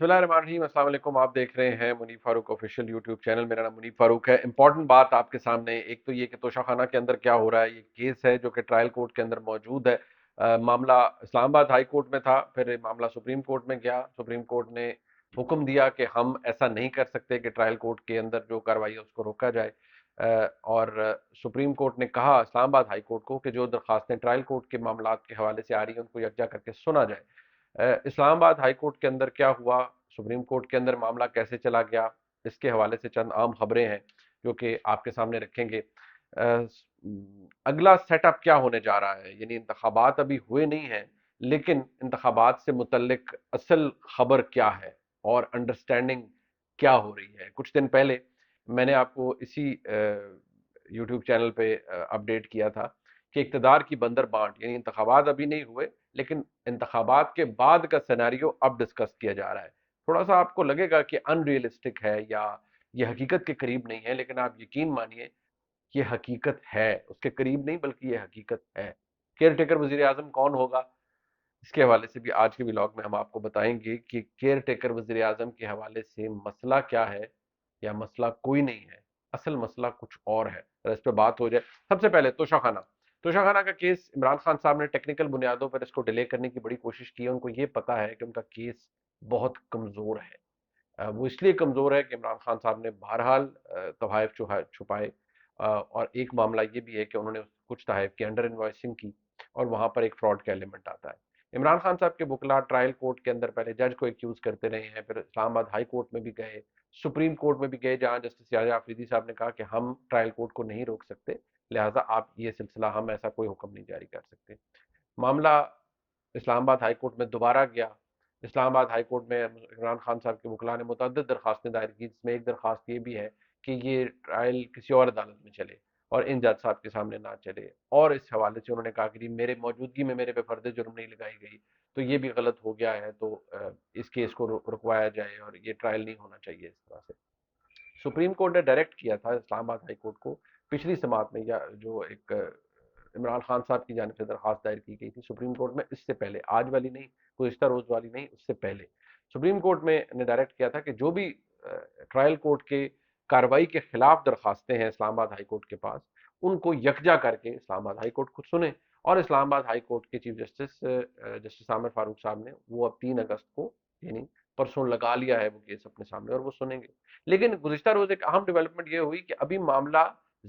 बिस्मिल्लाहिर्रहमानिर्रहीम। अस्सलाम वालेकुम। आप देख रहे हैं Munib Farooq official YouTube channel. मेरा नाम मुनीब फारूक है। इंपॉर्टेंट बात आपके सामने, एक तो ये कि तोशाखाना के अंदर क्या हो रहा है। ये केस है जो कि ट्रायल कोर्ट के अंदर मौजूद है। मामला इस्लामाबाद हाई कोर्ट में था, फिर मामला सुप्रीम कोर्ट में गया। सुप्रीम कोर्ट ने हुक्म दिया कि हम ऐसा नहीं कर सकते कि ट्रायल कोर्ट के अंदर जो कार्रवाई है उसको रोका जाए। और सुप्रीम कोर्ट ने कहा इस्लामाबाद हाई कोर्ट को कि जो दरखास्तें ट्रायल कोर्ट के मामलात के हवाले से आ रही हैं उनको यकजा करके सुना जाए। इस्लामाबाद हाई कोर्ट के अंदर क्या हुआ, सुप्रीम कोर्ट के अंदर मामला कैसे चला गया, इसके हवाले से चंद आम खबरें हैं जो कि आपके सामने रखेंगे। अगला सेटअप क्या होने जा रहा है, यानी इंतखाबात अभी हुए नहीं हैं, लेकिन इंतखाबात से मुतल्लिक असल खबर क्या है और अंडरस्टैंडिंग क्या हो रही है। कुछ दिन पहले मैंने आपको इसी यूट्यूब चैनल पे अपडेट किया था कि इक़्तिदार की बंदर बांट, यानी इंतखाबात अभी नहीं हुए लेकिन इंतखाबात के बाद का सिनेरियो अब डिस्कस किया जा रहा है। थोड़ा सा आपको लगेगा कि अनरियलिस्टिक है या ये हकीकत के करीब नहीं है, लेकिन आप यकीन मानिए ये हकीकत है, उसके करीब नहीं बल्कि ये हकीकत है। केयर टेकर वजीर आजम कौन होगा, इसके हवाले से भी आज के व्लॉग में हम आपको बताएंगे कि केयर टेकर वजीर आजम के हवाले से मसला क्या है या मसला कोई नहीं है, असल मसला कुछ और है। इस पर बात हो जाए। सबसे पहले तोशाखाना, तोशाखाना का केस इमरान खान साहब ने टेक्निकल बुनियादों पर इसको डिले करने की बड़ी कोशिश की है। उनको ये पता है कि उनका केस बहुत कमजोर है। वो इसलिए कमजोर है कि इमरान खान साहब ने बहरहाल तोहाइफ छुपाए, और एक मामला ये भी है कि उन्होंने कुछ तहफ़ की अंडर इन्वॉइसिंग की और वहां पर एक फ्रॉड का एलिमेंट आता है। इमरान खान साहब के वकला ट्रायल कोर्ट के अंदर पहले जज को एक्यूज करते रहे हैं, फिर इस्लामाबाद हाई कोर्ट में भी गए, सुप्रीम कोर्ट में भी गए, जहां जस्टिस याहिया आफरीदी साहब ने कहा कि हम ट्रायल कोर्ट को नहीं रोक सकते, लिहाजा आप ये सिलसिला, हम ऐसा कोई हुक्म नहीं जारी कर सकते। मामला इस्लामाबाद हाई कोर्ट में दोबारा गया। इस्लामाबाद हाई कोर्ट में इमरान खान साहब के वकला ने मुतअद्दिद दरखास्तें दायर की, जिसमें एक दरखास्त ये भी है कि ये ट्रायल किसी और अदालत में चले और इन जज साहब के सामने ना चले। और इस हवाले से उन्होंने कहा कि मेरे मौजूदगी में मेरे पे फर्द जुर्म नहीं लगाई गई, तो ये भी गलत हो गया है, तो इस केस को रुकवाया जाए और ये ट्रायल नहीं होना चाहिए इस तरह से। सुप्रीम कोर्ट ने डायरेक्ट किया था इस्लामाबाद हाई कोर्ट को पिछली समात में, या जो एक इमरान खान साहब की जानिब से दरखास्त दायर की गई थी सुप्रीम कोर्ट में, इससे पहले, आज वाली नहीं, गुज़िश्ता रोज वाली नहीं, उससे पहले सुप्रीम कोर्ट में ने डायरेक्ट किया था कि जो भी ट्रायल कोर्ट के कार्रवाई के खिलाफ दरखास्तें हैं इस्लामाबाद हाई कोर्ट के पास, उनको यकजा करके इस्लामाबाद हाई कोर्ट खुद सुने। और इस्लामाबाद हाई कोर्ट के chief justice justice Aamir Farooq साहब ने वो अब 3 अगस्त को, यानी परसों, लगा लिया है वो केस अपने सामने और वो सुनेंगे। लेकिन गुज़िश्ता रोज एक अहम डेवलपमेंट ये हुई कि अभी मामला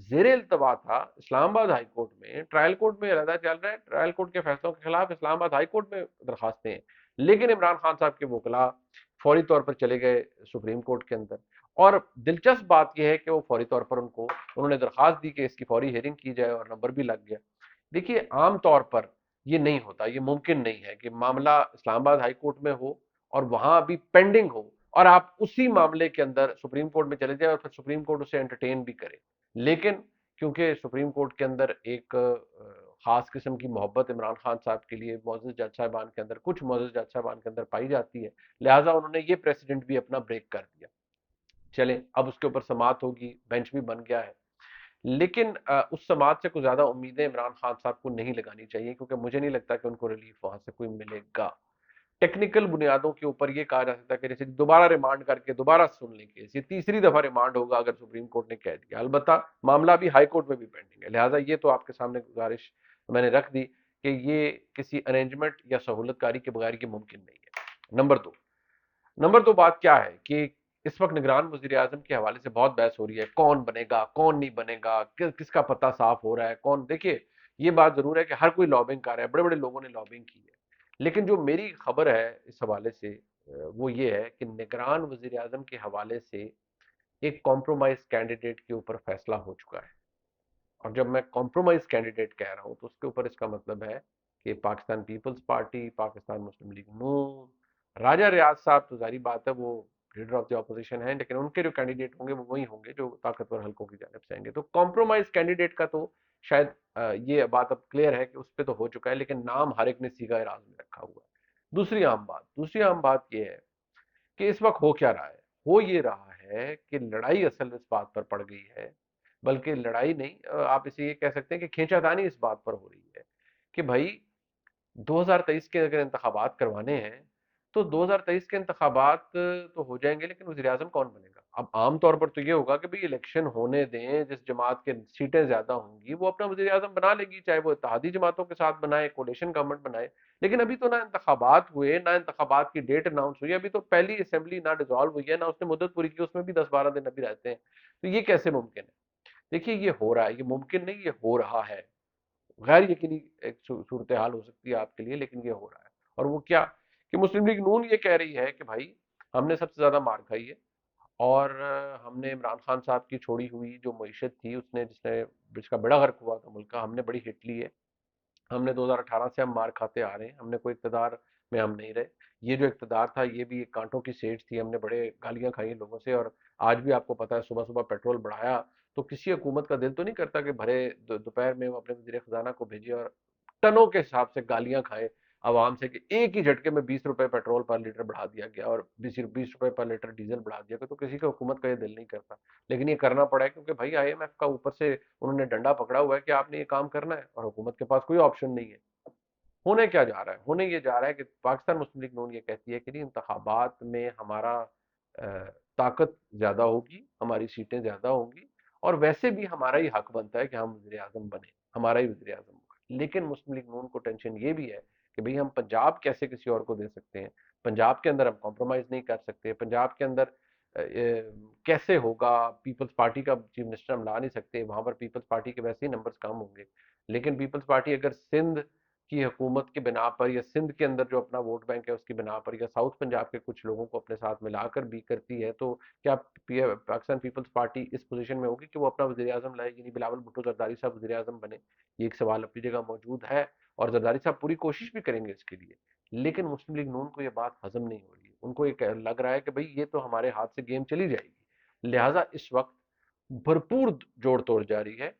ज़ेरे इल्तवा था इस्लामाबाद हाई कोर्ट में, ट्रायल कोर्ट में अलहदा चल रहा है, ट्रायल कोर्ट के फैसलों के खिलाफ इस्लामाबाद हाई कोर्ट में दरखास्तें हैं, लेकिन इमरान खान साहब के वकला फौरी तौर पर चले गए सुप्रीम कोर्ट के अंदर। और दिलचस्प बात यह है कि वो फौरी तौर पर उन्होंने दरखास्त दी कि इसकी फौरी हेयरिंग की जाए और नंबर भी लग गया। देखिए, आम तौर पर ये नहीं होता, ये मुमकिन नहीं है कि मामला इस्लामाबाद हाई कोर्ट में हो और वहां अभी पेंडिंग हो और आप उसी मामले के अंदर सुप्रीम कोर्ट में चले जाए और फिर सुप्रीम कोर्ट उसे एंटरटेन भी करे। लेकिन क्योंकि सुप्रीम कोर्ट के अंदर एक खास किस्म की मोहब्बत इमरान खान साहब के लिए मोअज़्ज़ज़ जज साहिबान के अंदर, कुछ मोअज़्ज़ज़ जज साहिबान के अंदर पाई जाती है, लिहाजा उन्होंने ये प्रेसिडेंट भी अपना ब्रेक कर दिया। चलें, अब उसके ऊपर समात होगी, बेंच भी बन गया है, लेकिन उस समात से कुछ ज्यादा उम्मीदें इमरान खान साहब को नहीं लगानी चाहिए, क्योंकि मुझे नहीं लगता कि उनको रिलीफ वहां से कोई मिलेगा। टेक्निकल बुनियादों के ऊपर ये कहा जा सकता है कि जैसे दोबारा रिमांड करके दोबारा सुन लें केस, ये तीसरी दफा रिमांड होगा अगर सुप्रीम कोर्ट ने कह दिया। अलबत्ता मामला भी हाई कोर्ट में भी पेंडिंग है, लिहाजा ये तो आपके सामने गुजारिश मैंने रख दी कि ये किसी अरेंजमेंट या सहूलतकारी के बगैर ये मुमकिन नहीं है। नंबर दो बात क्या है कि इस वक्त निगरान वजीर आजम के हवाले से बहुत बहस हो रही है, कौन बनेगा कौन नहीं बनेगा, किसका पता साफ हो रहा है कौन। देखिए, ये बात जरूर है कि हर कोई लॉबिंग कर रहा है, बड़े बड़े लोगों ने लॉबिंग की है, लेकिन जो मेरी खबर है इस हवाले से वो ये है कि निगरान वजीर आजम के हवाले से एक कॉम्प्रोमाइज कैंडिडेट के ऊपर फैसला हो चुका है। और जब मैं कॉम्प्रोमाइज कैंडिडेट कह रहा हूं तो उसके ऊपर इसका मतलब है कि पाकिस्तान पीपल्स पार्टी, पाकिस्तान मुस्लिम लीग नून, राजा रियाज साहब तो जारी बात है वो लीडर ऑफ द ऑपोजिशन है, लेकिन उनके जो कैंडिडेट होंगे वो वही होंगे जो ताकतवर हल्कों की जानब से आएंगे। तो कॉम्प्रोमाइज कैंडिडेट का तो शायद ये बात अब क्लियर है कि उस पर तो हो चुका है, लेकिन नाम हर एक ने सीगा राज में रखा हुआ है। दूसरी अहम बात ये है कि इस वक्त हो क्या रहा है। हो ये रहा है कि लड़ाई असल इस बात पर पड़ गई है, बल्कि लड़ाई नहीं, आप इसे ये कह सकते हैं कि खींचातानी इस बात पर हो रही है कि भाई 2023 के अगर इंतखाबात करवाने हैं तो 2023 के इंतखाबात तो हो जाएंगे, लेकिन वज़ीर आज़म कौन बनेगा? अब आम तौर पर तो ये होगा कि भाई इलेक्शन होने दें, जिस जमात के सीटें ज्यादा होंगी वो अपना वज़ीर आज़म बना लेगी, चाहे वो इत्तेहादी जमातों के साथ बनाए, कोलिशन गवर्नमेंट बनाए। लेकिन अभी तो ना इंतखाबात हुए, ना इंतखाबात की डेट अनाउंस हुई, अभी तो पहली असेंबली ना डिसॉल्व हुई है, ना उसने मुद्दत पूरी की, उसमें भी 10-12 दिन अभी रहते हैं। तो ये कैसे मुमकिन है? देखिए, ये हो रहा है, ये मुमकिन नहीं, ये हो रहा है। गैर यकीनी एक सूरत हाल हो सकती है आपके लिए, लेकिन ये हो रहा है। और वो क्या, कि मुस्लिम लीग नून ये कह रही है कि भाई हमने सबसे ज्यादा मार खाई है, और हमने इमरान खान साहब की छोड़ी हुई जो मईशत थी, उसने जिसने जिसका बड़ा गर्क हुआ था मुल्क का, हमने बड़ी हिट ली है। हमने 2018 से हम मार खाते आ रहे हैं, हमने कोई इक़्तिदार में हम नहीं रहे। ये जो इक़्तिदार था ये भी एक कांटों की सेठ थी, हमने बड़े गालियां खाई लोगों से। और आज भी आपको पता है, सुबह सुबह पेट्रोल बढ़ाया तो किसी हुकूमत का दिल तो नहीं करता कि भरे दोपहर में वो अपने वजीर खजाना को भेजे और टनों के हिसाब से गालियां खाए आवाम से, कि एक ही झटके में 20 रुपए पेट्रोल पर लीटर बढ़ा दिया गया और 20 रुपए पर लीटर डीजल बढ़ा दिया गया। तो किसी का हुकूमत का ये दिल नहीं करता, लेकिन ये करना पड़ा है क्योंकि भाई IMF का ऊपर से उन्होंने डंडा पकड़ा हुआ है कि आपने ये काम करना है, और हुकूमत के पास कोई ऑप्शन नहीं है। होने क्या जा रहा है? होने ये जा रहा है कि पाकिस्तान मुस्लिम लीग नून ये कहती है कि नहीं, इंतखाबात में हमारा ताकत ज्यादा होगी, हमारी सीटें ज्यादा होंगी, और वैसे भी हमारा ही हक बनता है कि हम वज़ीर आज़म बने, हमारा ही वज़ीर आज़म होगा। लेकिन मुस्लिम लीग नून को टेंशन ये भी है कि भाई हम पंजाब कैसे किसी और को दे सकते हैं, पंजाब के अंदर हम कॉम्प्रोमाइज नहीं कर सकते, पंजाब के अंदर कैसे होगा, पीपल्स पार्टी का चीफ मिनिस्टर हम ला नहीं सकते, वहां पर पीपल्स पार्टी के वैसे ही नंबर्स कम होंगे। लेकिन पीपल्स पार्टी अगर सिंध की हुकूमत की बिना पर, या सिंध के अंदर जो अपना वोट बैंक है उसकी बिना पर, या साउथ पंजाब के कुछ लोगों को अपने साथ मिलाकर भी करती है, तो क्या पाकिस्तान पीपल्स पार्टी इस पोजीशन में होगी कि वो अपना वज़ीर आज़म लाए, यानी बिलावल भुट्टो जरदारी साहब वज़ीर आज़म बने? ये एक सवाल अपनी जगह मौजूद है, और जरदारी साहब पूरी कोशिश भी करेंगे इसके लिए। लेकिन मुस्लिम लीग नून को ये बात हजम नहीं हो रही है, उनको ये लग रहा है कि भाई ये तो हमारे हाथ से गेम चली जाएगी। लिहाजा इस वक्त भरपूर जोड़ तोड़ जारी है।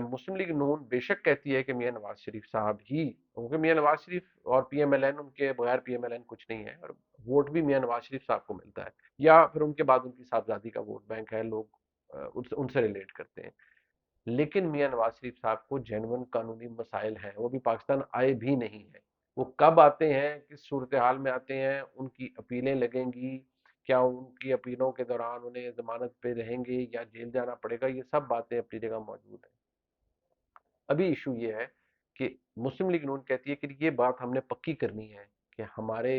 मुस्लिम लीग नून बेशक कहती है कि मियां नवाज शरीफ साहब ही, क्योंकि मियां नवाज शरीफ और PMLN, उनके बगैर PMLN कुछ नहीं है, और वोट भी मियां नवाज शरीफ साहब को मिलता है, या फिर उनके बाद उनकी साहबजादी का वोट बैंक है, लोग उनसे रिलेट करते हैं। लेकिन मियां नवाज शरीफ साहब को जेन्युइन कानूनी मसाइल हैं, वो भी पाकिस्तान आए भी नहीं है। वो कब आते हैं, किस सूरत हाल में आते हैं, उनकी अपीलें लगेंगी, क्या उनकी अपीलों के दौरान उन्हें जमानत पे रहेंगे या जेल जाना पड़ेगा, ये सब बातें अपनी जगह मौजूद हैं। अभी इशू ये है कि मुस्लिम लीग नून कहती है कि ये बात हमने पक्की करनी है कि हमारे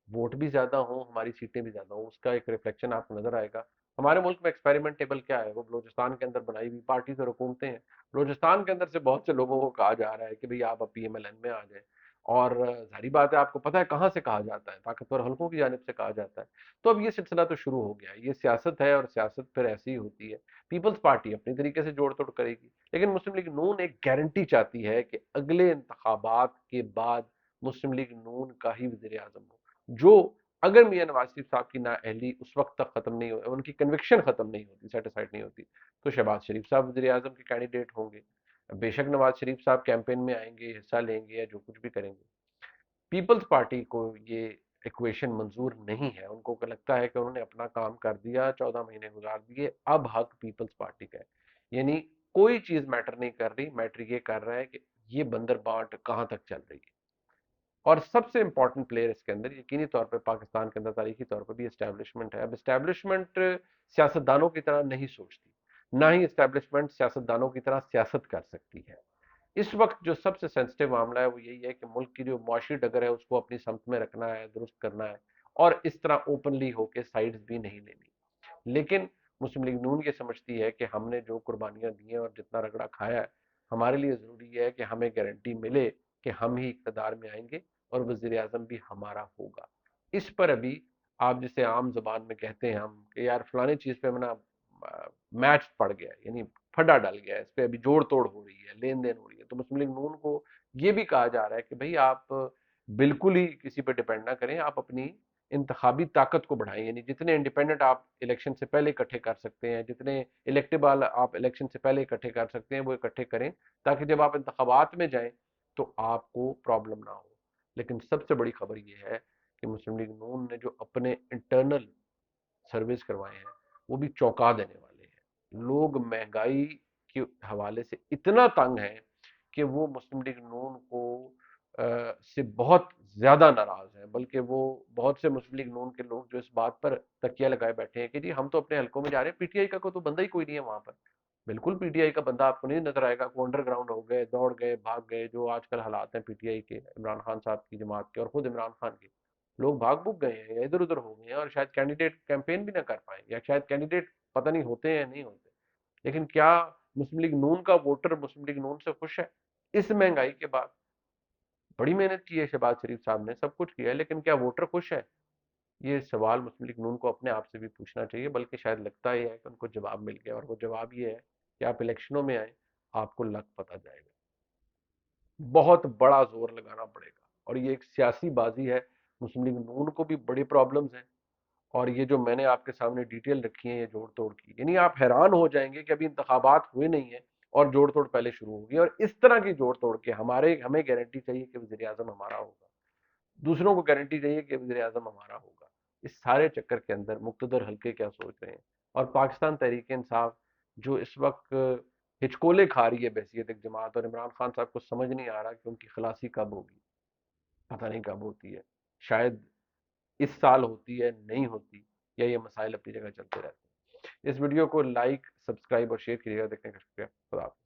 वोट भी ज्यादा हों, हमारी सीटें भी ज्यादा हों। उसका एक रिफ्लेक्शन आपको नजर आएगा। हमारे मुल्क में एक्सपेरिमेंट टेबल क्या है, वो बलूचिस्तान के अंदर बनाई हुई पार्टी और हुकूमतें हैं। बलूचिस्तान के अंदर से बहुत से लोगों को कहा जा रहा है कि भाई आप अब PMLN में आ जाए, और जाहिर बात है, आपको पता है कहाँ से कहा जाता है, ताकतवर हल्कों की जानिब से कहा जाता है। तो अब ये सिलसिला तो शुरू हो गया है, ये सियासत है, और सियासत फिर ऐसी ही होती है। पीपल्स पार्टी अपनी तरीके से जोड़ तोड़ करेगी, लेकिन मुस्लिम लीग नून एक गारंटी चाहती है कि अगले इंतखाबात के बाद मुस्लिम लीग नून का ही वजीर आजम हो, जो अगर मियां नवाज शरीफ साहब की नाअहली उस वक्त तक खत्म नहीं हो, उनकी कन्विक्शन खत्म नहीं होती, सेटिस्फाइड नहीं होती, तो शहबाज शरीफ साहब वजीर आजम के कैंडिडेट होंगे। बेशक नवाज शरीफ साहब कैंपेन में आएंगे, हिस्सा लेंगे, या जो कुछ भी करेंगे। पीपल्स पार्टी को ये इक्वेशन मंजूर नहीं है। उनको लगता है कि उन्होंने अपना काम कर दिया, 14 महीने गुजार दिए, अब हक पीपल्स पार्टी का है। यानी कोई चीज मैटर नहीं कर रही, मैटर ये कर रहा है कि ये बंदर बांट कहां तक चल रही है। और सबसे इंपॉर्टेंट प्लेयर इसके अंदर यकीनी तौर पे पाकिस्तान के अंदर तारीखी तौर पर भी एस्टेब्लिशमेंट है। अब एस्टेब्लिशमेंट सियासतदानों की तरह नहीं सोचती, ना ही एस्टेब्लिशमेंट सियासतदानों की तरह सियासत कर सकती है। इस वक्त जो सबसे सेंसिटिव मामला है वो यही है कि मुल्क की जो मुआशी डगर है उसको अपनी समत में रखना है, दुरुस्त करना है, और इस तरह ओपनली होके साइड्स भी नहीं लेनी। लेकिन मुस्लिम लीग नून ये समझती है कि हमने जो कुर्बानियां दी हैं और जितना रगड़ा खाया है, हमारे लिए जरूरी है कि हमें गारंटी मिले कि हम ही इक़्तिदार में आएंगे और वजीर आजम भी हमारा होगा। इस पर अभी आप जिसे आम जबान में कहते हैं हम, कि यार फलानी चीज पे ना मैच पड़ गया है, यानी फटा डल गया है, इस पे अभी जोड़ तोड़ हो रही है, लेन देन हो रही है, तो मुस्लिम लीग नून को ये भी कहा जा रहा है कि भाई आप बिल्कुल ही किसी पर डिपेंड ना करें, आप अपनी इंतखाबी ताकत को बढ़ाएं, यानी जितने इंडिपेंडेंट आप इलेक्शन से पहले इकट्ठे कर सकते हैं, जितने इलेक्टेबल आप इलेक्शन से पहले इकट्ठे कर सकते हैं, वो इकट्ठे करें, ताकि जब आप इंतखाबात में जाएं तो आपको प्रॉब्लम ना हो। लेकिन सबसे बड़ी खबर यह है कि मुस्लिम लीग नून ने जो अपने इंटरनल सर्विस करवाए हैं वो भी चौंका देने वाले हैं। लोग महंगाई के हवाले से इतना तंग हैं कि वो मुस्लिम लीग नून को سے بہت زیادہ ناراض ہیں، بلکہ وہ بہت سے مسلم لیگ نون کے لوگ جو اس بات پر تکیہ لگائے بیٹھے ہیں کہ جی ہم تو اپنے حلقوں میں جا رہے ہیں، پی ٹی آئی کا کوئی تو بندہ ہی کوئی نہیں ہے وہاں پر۔ بالکل پی ٹی آئی کا بندہ آپ کو نہیں نظر آئے گا، وہ انڈر گراؤنڈ ہو گئے، دوڑ گئے، بھاگ گئے، جو آج کل حالات ہیں پی ٹی آئی کے، عمران خان صاحب کی جماعت کے اور خود عمران خان کے، لوگ بھاگ بھگ گئے ہیں یا ادھر ادھر ہو گئے ہیں اور شاید کینڈیڈیٹ کیمپین بھی نہ کر پائیں، یا شاید کینڈیڈیٹ پتہ نہیں ہوتے ہیں یا نہیں ہوتے۔ لیکن کیا مسلم لیگ نون کا ووٹر مسلم لیگ نون سے خوش ہے اس مہنگائی کے بعد؟ بڑی محنت کی ہے شہباز شریف صاحب نے، سب کچھ کیا ہے، لیکن کیا ووٹر خوش ہے؟ یہ سوال مسلم لیگ نون کو اپنے آپ سے بھی پوچھنا چاہیے، بلکہ شاید لگتا یہ ہے کہ ان کو جواب مل گیا، اور وہ جواب یہ ہے کہ آپ الیکشنوں میں آئیں، آپ کو لگ پتہ جائے گا، بہت بڑا زور لگانا پڑے گا، اور یہ ایک سیاسی بازی ہے۔ مسلم لیگ نون کو بھی بڑی پرابلمز ہیں، اور یہ جو میں نے آپ کے سامنے ڈیٹیل رکھی ہے یہ جوڑ توڑ کی، یعنی آپ حیران ہو جائیں گے کہ ابھی انتخابات ہوئے نہیں ہیں اور جوڑ توڑ پہلے شروع ہوگی، اور اس طرح کی جوڑ توڑ کے ہمیں گارنٹی چاہیے کہ وزیر اعظم ہمارا ہوگا، دوسروں کو گارنٹی چاہیے کہ وزیر اعظم ہمارا ہوگا۔ اس سارے چکر کے اندر مقتدر حلقے کیا سوچ رہے ہیں؟ اور پاکستان تحریک انصاف جو اس وقت ہچکولے کھا رہی ہے بحثیت ایک جماعت، اور عمران خان صاحب کو سمجھ نہیں آ رہا کہ ان کی خلاصی کب ہوگی، پتہ نہیں کب ہوتی ہے، شاید اس سال ہوتی ہے، نہیں ہوتی، یا یہ مسائل اپنی جگہ چلتے رہتے ہیں۔ اس ویڈیو کو لائک، سبسکرائب اور شیئر کیجیے گا۔ دیکھنے کا شکریہ، خدا حافظ۔